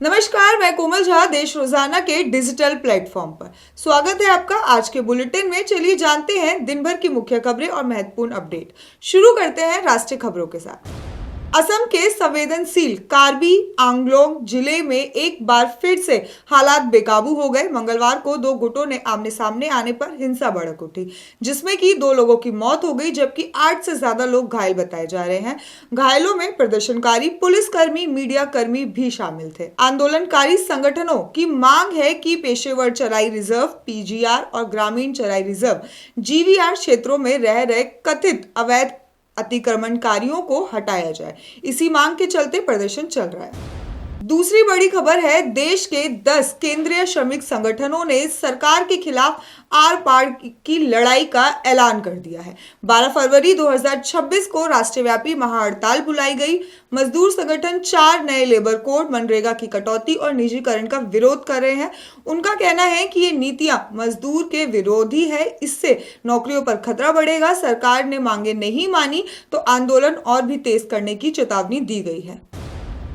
नमस्कार, मैं कोमल झा देश रोजाना के डिजिटल प्लेटफॉर्म पर स्वागत है आपका। आज के बुलेटिन में चलिए जानते हैं दिन भर की मुख्य खबरें और महत्वपूर्ण अपडेट। शुरू करते हैं राष्ट्रीय खबरों के साथ। असम के संवेदनशील कार्बी आंगलोंग जिले में एक बार फिर से हालात बेकाबू हो गए। मंगलवार को दो गुटों ने आमने सामने आने पर हिंसा भड़क उठी, जिसमें कि 2 लोगों की मौत हो गई, जबकि 8 से ज्यादा लोग घायल बताए जा रहे हैं। घायलों में प्रदर्शनकारी, पुलिसकर्मी, मीडिया कर्मी भी शामिल थे। आंदोलनकारी संगठनों की मांग है कि पेशेवर चराई रिजर्व (पीजीआर) और ग्रामीण चराई रिजर्व (जीवीआर) क्षेत्रों में रह रहे कथित अवैध अतिक्रमणकारियों को हटाया जाए। इसी मांग के चलते प्रदर्शन चल रहा है। दूसरी बड़ी खबर है, देश के 10 केंद्रीय श्रमिक संगठनों ने सरकार के खिलाफ आर पार की लड़ाई का ऐलान कर दिया है। 12 फरवरी 2026 को राष्ट्रव्यापी महाहड़ताल बुलाई गई। मजदूर संगठन 4 नए लेबर कोड, मनरेगा की कटौती और निजीकरण का विरोध कर रहे हैं। उनका कहना है कि ये नीतियां मजदूर के विरोधी है, इससे नौकरियों पर खतरा बढ़ेगा। सरकार ने मांगे नहीं मानी तो आंदोलन और भी तेज करने की चेतावनी दी गई है।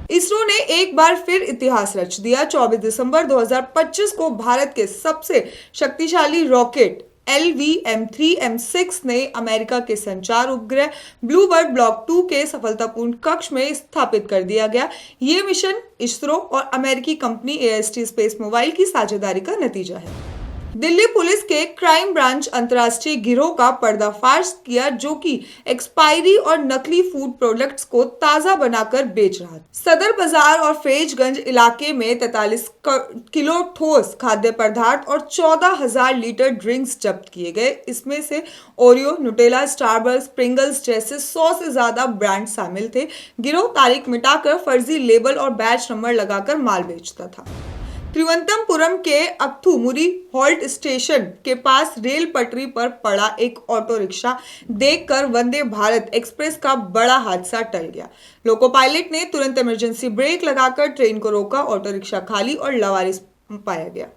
इसरो ने एक बार फिर इतिहास रच दिया। 24 दिसंबर 2025 को भारत के सबसे शक्तिशाली रॉकेट LVM-3M6 ने अमेरिका के संचार उपग्रह ब्लू बर्ड ब्लॉक 2 के सफलतापूर्ण कक्ष में स्थापित कर दिया गया। ये मिशन इसरो और अमेरिकी कंपनी AST स्पेस मोबाइल की साझेदारी का नतीजा है। दिल्ली पुलिस के क्राइम ब्रांच अंतर्राष्ट्रीय गिरोह का पर्दाफाश किया, जो कि एक्सपायरी और नकली फूड प्रोडक्ट्स को ताजा बनाकर बेच रहा था। सदर बाजार और फैजगंज इलाके में 43 किलो ठोस खाद्य पदार्थ और 14,000 लीटर ड्रिंक्स जब्त किए गए। इसमें से ओरियो, नुटेला, स्टारबक्स, प्रिंगल्स जैसे 100 से ज्यादा ब्रांड शामिल थे। गिरोह तारीख मिटाकर फर्जी लेबल और बैच नंबर लगाकर माल बेचता था। तिरुवनंतपुरम के अथुमुरी हॉल्ट स्टेशन के पास रेल पटरी पर पड़ा एक ऑटो रिक्शा देखकर वंदे भारत एक्सप्रेस का बड़ा हादसा टल गया। लोको पायलट ने तुरंत इमरजेंसी ब्रेक लगाकर ट्रेन को रोका। ऑटो रिक्शा खाली और लावारिस पाया गया।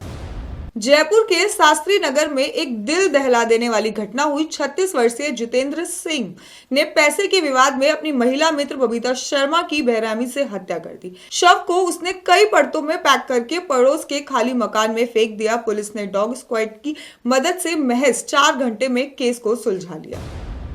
जयपुर के शास्त्री नगर में एक दिल दहला देने वाली घटना हुई। 36 वर्षीय जितेंद्र सिंह ने पैसे के विवाद में अपनी महिला मित्र बबीता शर्मा की बेरहमी से हत्या कर दी। शव को उसने कई परतों में पैक करके पड़ोस के खाली मकान में फेंक दिया। पुलिस ने डॉग स्क्वाड की मदद से महज 4 घंटे में केस को सुलझा लिया।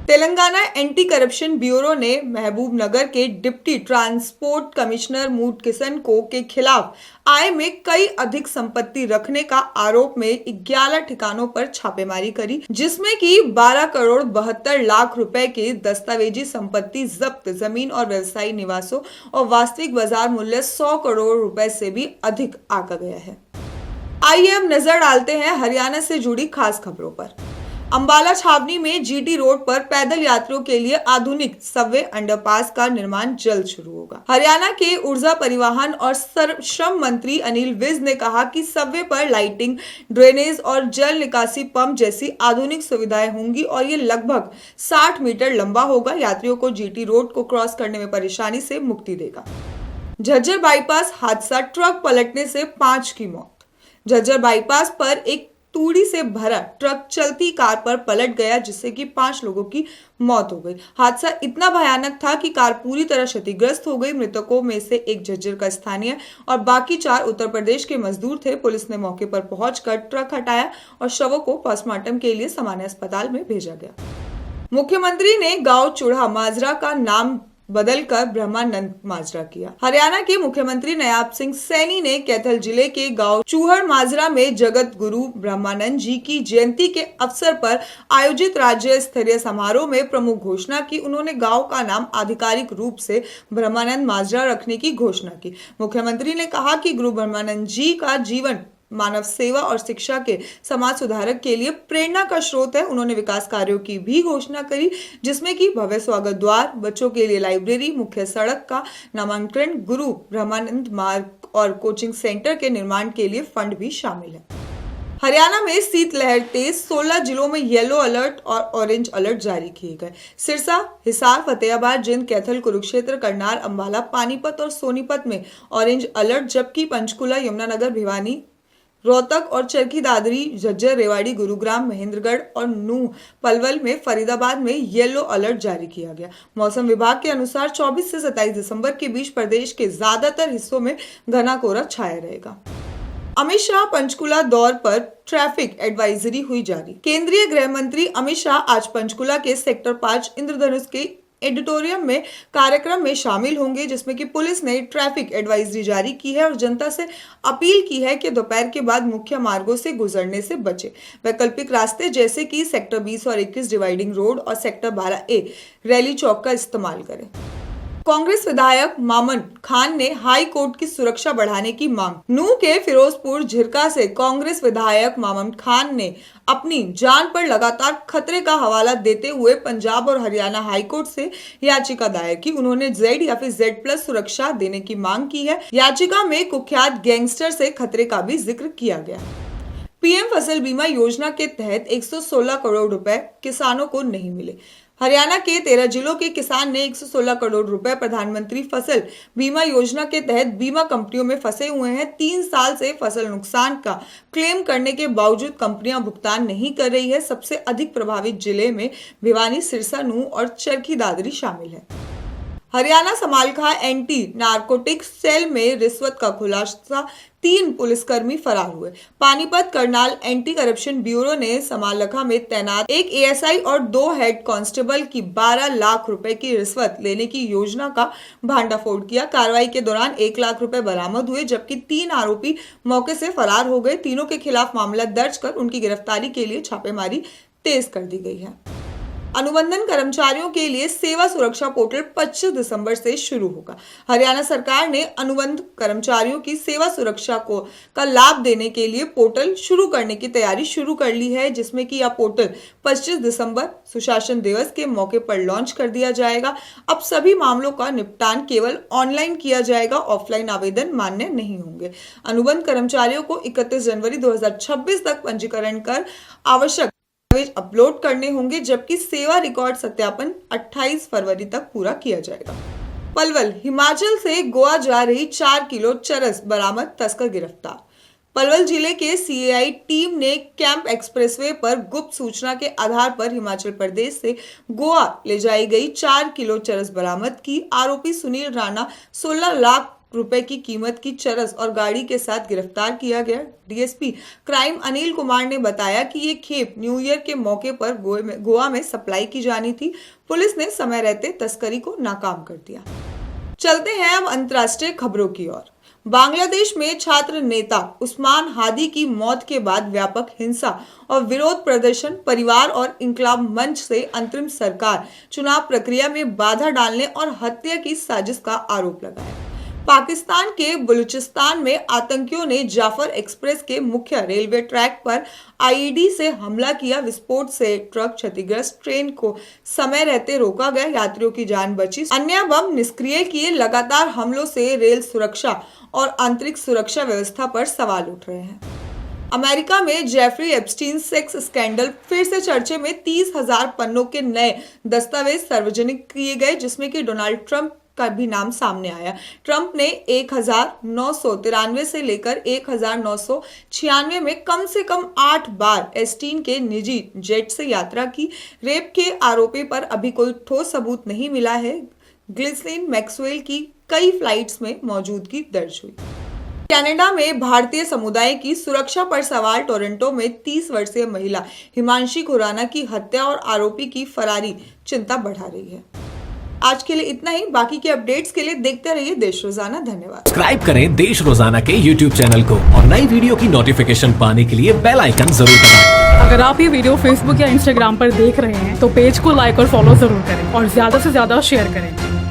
तेलंगाना एंटी करप्शन ब्यूरो ने महबूब नगर के deputy transport commissioner mood Kishan को के खिलाफ आय में कई अधिक संपत्ति रखने का आरोप में 11 ठिकानों पर छापेमारी करी, जिसमें कि 12 करोड़ 72 लाख रुपए की दस्तावेजी संपत्ति जब्त, जमीन और व्यवसायी निवासों और वास्तविक बाजार मूल्य 100 करोड़ रुपए से भी अधिक आंका गया है। आइए अब नजर डालते हैं हरियाणा से जुड़ी खास खबरों पर। अंबाला छावनी में GT रोड पर पैदल यात्रियों के लिए आधुनिक सबवे अंडरपास का निर्माण जल्द शुरू होगा। हरियाणा के ऊर्जा, परिवहन और श्रम मंत्री अनिल विज ने कहा कि सबवे पर लाइटिंग, ड्रेनेज और जल निकासी पंप जैसी आधुनिक सुविधाएं होंगी और ये लगभग 60 मीटर लंबा होगा। यात्रियों को GT रोड को क्रॉस करने में परेशानी से मुक्ति देगा। झज्जर बाईपास हादसा, ट्रक पलटने से 5 की मौत। झज्जर बाईपास पर एक तूड़ी से भरा ट्रक चलती कार पर पलट गया, जिससे कि 5 लोगों की मौत हो गई। हादसा इतना भयानक था कि कार पूरी तरह क्षतिग्रस्त हो गई। मृतकों में से एक झज्जर का स्थानीय और बाकी 4 उत्तर प्रदेश के मजदूर थे। पुलिस ने मौके पर पहुंचकर ट्रक हटाया और शवों को पोस्टमार्टम के लिए सामान्य अस्पताल में भेजा गया। मुख्यमंत्री ने गांव चूढ़ा माजरा का नाम बदलकर ब्रह्मानंद माजरा किया। हरियाणा के मुख्यमंत्री नायब सिंह सैनी ने कैथल जिले के गांव चूहड़ माजरा में जगत गुरु ब्रह्मानंद जी की जयंती के अवसर पर आयोजित राज्य स्तरीय समारोह में प्रमुख घोषणा की। उन्होंने गांव का नाम आधिकारिक रूप से ब्रह्मानंद माजरा रखने की घोषणा की। मुख्यमंत्री ने कहा कि गुरु ब्रह्मानंद जी का जीवन मानव सेवा और शिक्षा के समाज सुधारक के लिए प्रेरणा का स्रोत है। उन्होंने विकास कार्यों की भी घोषणा करी, जिसमें कि भव्य स्वागत द्वार, बच्चों के लिए लाइब्रेरी, मुख्य सड़क का नामांकन, गुरु ब्रह्मानंद मार्ग और कोचिंग सेंटर के निर्माण के लिए फंड भी शामिल है। हरियाणा में शीतलहर तेज, 16 जिलों में येलो अलर्ट और ऑरेंज अलर्ट जारी किए गए। सिरसा, हिसार, फतेहाबाद, जिंद, कैथल, कुरुक्षेत्र, करनाल, अंबाला, पानीपत और सोनीपत में ऑरेंज अलर्ट, जबकि पंचकुला, यमुनानगर, भिवानी, रोहतक और चरखी दादरी, झज्जर, रेवाड़ी, गुरुग्राम, महेंद्रगढ़ और नूंह, पलवल में, फरीदाबाद में येलो अलर्ट जारी किया गया। मौसम विभाग के अनुसार 24 से 27 दिसंबर के बीच प्रदेश के ज्यादातर हिस्सों में घना कोहरा छाया रहेगा। अमित शाह पंचकुला दौर पर, ट्रैफिक एडवाइजरी हुई जारी। केंद्रीय गृह मंत्री अमित शाह आज पंचकुला के सेक्टर 5 इंद्रधनुष के एडिटोरियम में कार्यक्रम में शामिल होंगे, जिसमें कि पुलिस ने ट्रैफिक एडवाइजरी जारी की है और जनता से अपील की है कि दोपहर के बाद मुख्य मार्गों से गुजरने से बचे। वैकल्पिक रास्ते जैसे कि सेक्टर 20 और 21 डिवाइडिंग रोड और सेक्टर 12A रैली चौक का इस्तेमाल करें। कांग्रेस विधायक मामन खान ने हाई कोर्ट की सुरक्षा बढ़ाने की मांग। नूंह के फिरोजपुर झिरका से कांग्रेस विधायक मामन खान ने अपनी जान पर लगातार खतरे का हवाला देते हुए पंजाब और हरियाणा हाई कोर्ट से याचिका दायर की। उन्होंने Z या फिर Z+ सुरक्षा देने की मांग की है। याचिका में कुख्यात गैंगस्टर से खतरे का भी जिक्र किया गया। पीएम फसल बीमा योजना के तहत 116 करोड़ रुपए किसानों को नहीं मिले। हरियाणा के 13 जिलों के किसान ने 116 करोड़ रुपए प्रधानमंत्री फसल बीमा योजना के तहत बीमा कंपनियों में फंसे हुए हैं। 3 साल से फसल नुकसान का क्लेम करने के बावजूद कंपनियां भुगतान नहीं कर रही है। सबसे अधिक प्रभावित जिले में भिवानी, सिरसा, नूंह और चरखी दादरी शामिल है। Haryana Samalkha anti narcotics cell में रिश्वत का खुलासा, 3 पुलिसकर्मी फरार हुए। Panipat Karnal anti corruption bureau ने समालखा में तैनात एक ASI और 2 हेड कांस्टेबल की 12 लाख रुपए की रिश्वत लेने की योजना का भांडाफोड़ किया। कार्रवाई के दौरान 1 लाख रुपए बरामद हुए, जबकि 3 आरोपी मौके से फरार हो गए। तीनों के खिलाफ मामला दर्ज कर उनकी गिरफ्तारी के लिए छापेमारी तेज कर दी गई है। अनुबंधन कर्मचारियों के लिए सेवा सुरक्षा पोर्टल 25 दिसंबर से शुरू होगा। हरियाणा सरकार ने अनुबंध कर्मचारियों की सेवा सुरक्षा का लाभ देने के लिए पोर्टल शुरू करने की तैयारी शुरू कर ली है, जिसमें कि यह पोर्टल 25 दिसंबर सुशासन दिवस के मौके पर लॉन्च कर दिया जाएगा। अब सभी मामलों का निपटान केवल ऑनलाइन किया जाएगा, ऑफलाइन आवेदन मान्य नहीं होंगे। अनुबंध कर्मचारियों को 31 जनवरी 2026 तक पंजीकरण कर आवश्यक अपलोड करने होंगे, जबकि सेवा रिकॉर्ड सत्यापन 28 फरवरी तक पूरा किया जाएगा। पलवल, हिमाचल से गोवा जा रही 4 किलो चरस बरामद, तस्कर गिरफ्तार। पलवल जिले के CAI टीम ने कैंप एक्सप्रेसवे पर गुप्त सूचना के आधार पर हिमाचल प्रदेश से गोवा ले जाई गई 4 किलो चरस बरामद की। आरोपी सुनील राणा 16 लाख रुपए की कीमत की चरस और गाड़ी के साथ गिरफ्तार किया गया। DSP क्राइम अनिल कुमार ने बताया कि ये खेप न्यू ईयर के मौके पर गोवा में सप्लाई की जानी थी। पुलिस ने समय रहते तस्करी को नाकाम कर दिया। चलते हैं अब अंतर्राष्ट्रीय खबरों की ओर। बांग्लादेश में छात्र नेता उस्मान हादी की मौत के बाद व्यापक हिंसा और विरोध प्रदर्शन। परिवार और इंकलाब मंच से अंतरिम सरकार चुनाव प्रक्रिया में बाधा डालने और हत्या की साजिश का आरोप लगाया। पाकिस्तान के बलूचिस्तान में आतंकियों ने जाफर एक्सप्रेस के मुख्य रेलवे ट्रैक पर IED से हमला किया। विस्फोट से ट्रक क्षतिग्रस्त, ट्रेन को समय रहते रोका गया, यात्रियों की जान बची, अन्य बम निष्क्रिय किए। लगातार हमलों से रेल सुरक्षा और आंतरिक सुरक्षा व्यवस्था पर सवाल उठ रहे हैं। अमेरिका में जेफरी एप्स्टीन सेक्स स्कैंडल फिर से चर्चे में। 30,000 पन्नों के नए दस्तावेज सार्वजनिक किए गए, जिसमें कि डोनाल्ड ट्रंप का भी नाम सामने आया। ट्रंप ने 1993 से लेकर 1996 में कम से कम 8 बार एप्स्टीन के निजी जेट से यात्रा की। रेप के आरोपी पर अभी कोई ठोस सबूत नहीं मिला है। गिहिसलेन मैक्सवेल की कई फ्लाइट्स में मौजूदगी दर्ज हुई। कनाडा में भारतीय समुदाय की सुरक्षा पर सवाल। टोरंटो में 30 वर्षीय महिला हिमांशी खुराना की हत्या और आरोपी की फरारी चिंता बढ़ा रही है। आज के लिए इतना ही। बाकी के अपडेट्स के लिए देखते रहिए देश रोजाना। धन्यवाद। सब्सक्राइब करें देश रोजाना के YouTube चैनल को और नई वीडियो की नोटिफिकेशन पाने के लिए बेल आइकन जरूर दबाएं। अगर आप ये वीडियो Facebook या Instagram पर देख रहे हैं तो पेज को लाइक और फॉलो जरूर करें और ज्यादा से ज्यादा शेयर करें।